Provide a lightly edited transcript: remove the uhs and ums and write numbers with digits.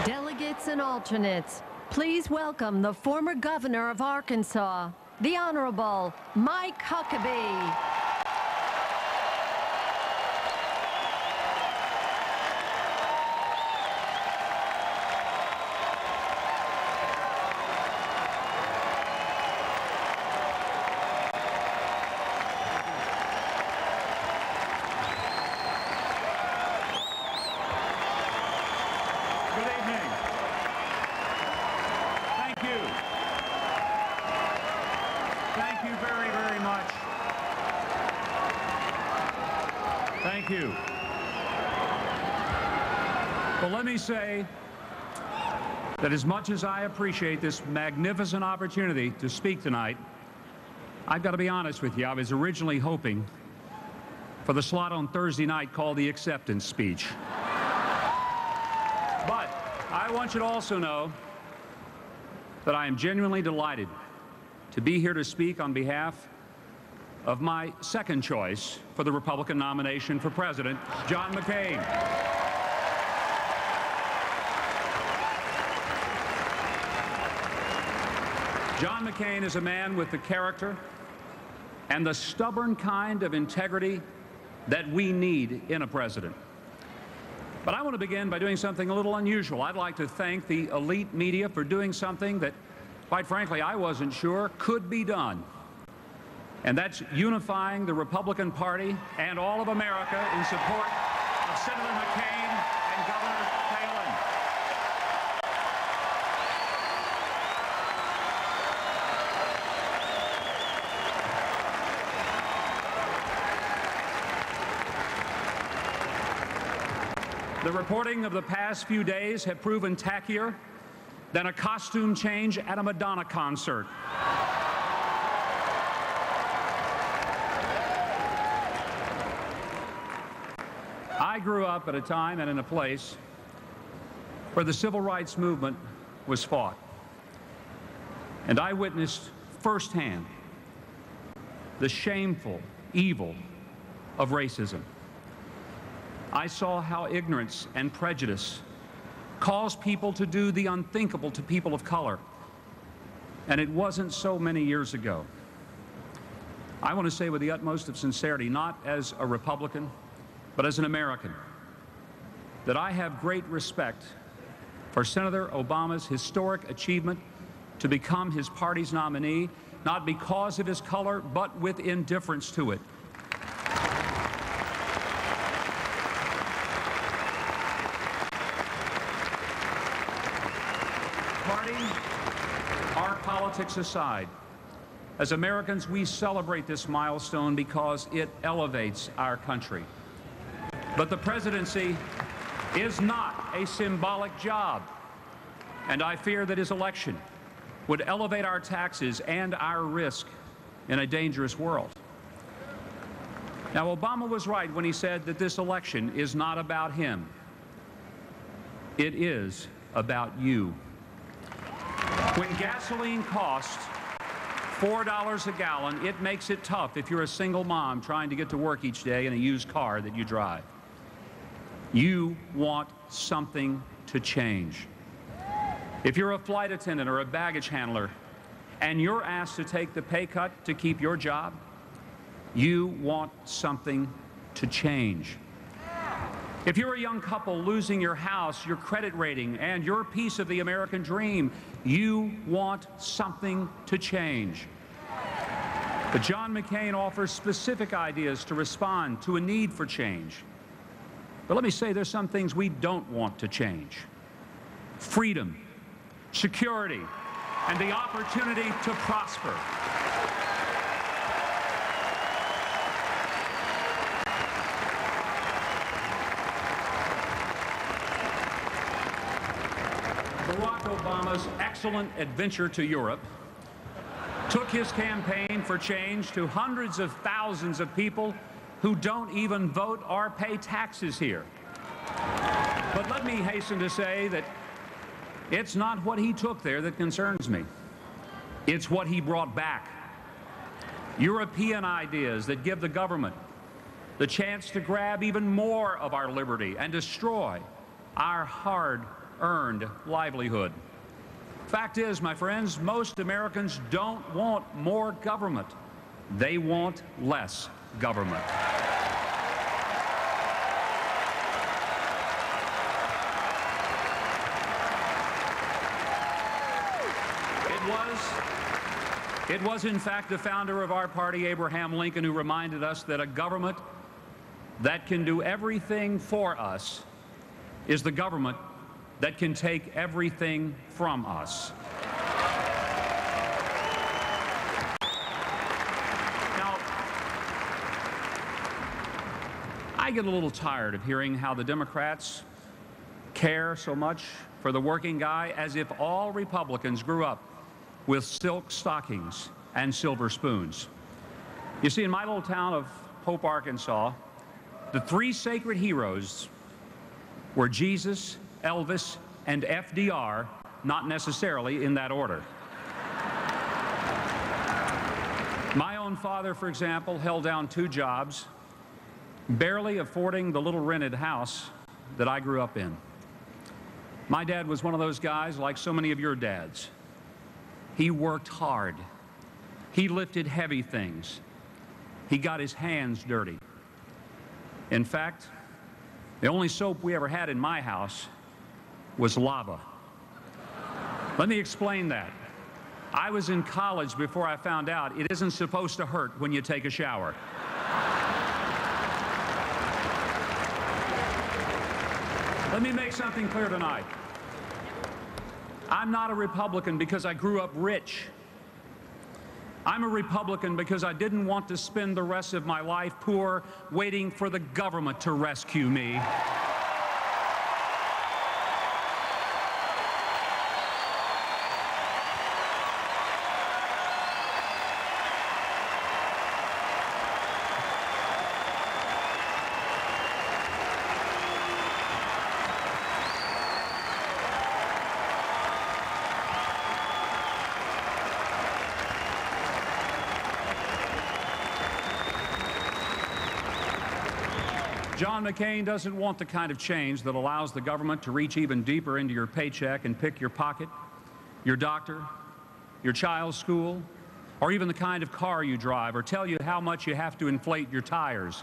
Delegates and alternates, please welcome the former governor of Arkansas, the Honorable Mike Huckabee. Thank you. Well, let me say that as much as I appreciate this magnificent opportunity to speak tonight, I've got to be honest with you. I was originally hoping for the slot on Thursday night called the acceptance speech. But I want you to also know that I am genuinely delighted to be here to speak on behalf of my second choice for the Republican nomination for president, John McCain. John McCain is a man with the character and the stubborn kind of integrity that we need in a president. But I want to begin by doing something a little unusual. I'd like to thank the elite media for doing something that, quite frankly, I wasn't sure could be done. And that's unifying the Republican Party and all of America in support of Senator McCain and Governor Palin. The reporting of the past few days have proven tackier than a costume change at a Madonna concert. I grew up at a time and in a place where the civil rights movement was fought. And I witnessed firsthand the shameful evil of racism. I saw how ignorance and prejudice cause people to do the unthinkable to people of color. And it wasn't so many years ago. I want to say with the utmost of sincerity, not as a Republican, but as an American, that I have great respect for Senator Obama's historic achievement to become his party's nominee, not because of his color, but with indifference to it. Party, our politics aside, as Americans, we celebrate this milestone because it elevates our country. But the presidency is not a symbolic job, and I fear that his election would elevate our taxes and our risk in a dangerous world. Now, Obama was right when he said that this election is not about him. It is about you. When gasoline costs $4 a gallon, it makes it tough if you're a single mom trying to get to work each day in a used car that you drive. You want something to change. If you're a flight attendant or a baggage handler and you're asked to take the pay cut to keep your job, you want something to change. If you're a young couple losing your house, your credit rating, and your piece of the American dream, you want something to change. But John McCain offers specific ideas to respond to a need for change. But let me say there's some things we don't want to change. Freedom, security, and the opportunity to prosper. Barack Obama's excellent adventure to Europe took his campaign for change to hundreds of thousands of people who don't even vote or pay taxes here. But let me hasten to say that it's not what he took there that concerns me. It's what he brought back. European ideas that give the government the chance to grab even more of our liberty and destroy our hard hard-earned livelihood. Fact is, my friends, most Americans don't want more government. They want less government. It was, in fact, the founder of our party, Abraham Lincoln, who reminded us that a government that can do everything for us is the government that can take everything from us. Now, I get a little tired of hearing how the Democrats care so much for the working guy, as if all Republicans grew up with silk stockings and silver spoons. You see, in my little town of Hope, Arkansas, the three sacred heroes were Jesus, Elvis, and FDR, not necessarily in that order. My own father, for example, held down 2 jobs, barely affording the little rented house that I grew up in. My dad was one of those guys, like so many of your dads. He worked hard. He lifted heavy things. He got his hands dirty. In fact, the only soap we ever had in my house was lava. Let me explain that. I was in college before I found out it isn't supposed to hurt when you take a shower. Let me make something clear tonight. I'm not a Republican because I grew up rich. I'm a Republican because I didn't want to spend the rest of my life poor, waiting for the government to rescue me. John McCain doesn't want the kind of change that allows the government to reach even deeper into your paycheck and pick your pocket, your doctor, your child's school, or even the kind of car you drive, or tell you how much you have to inflate your tires.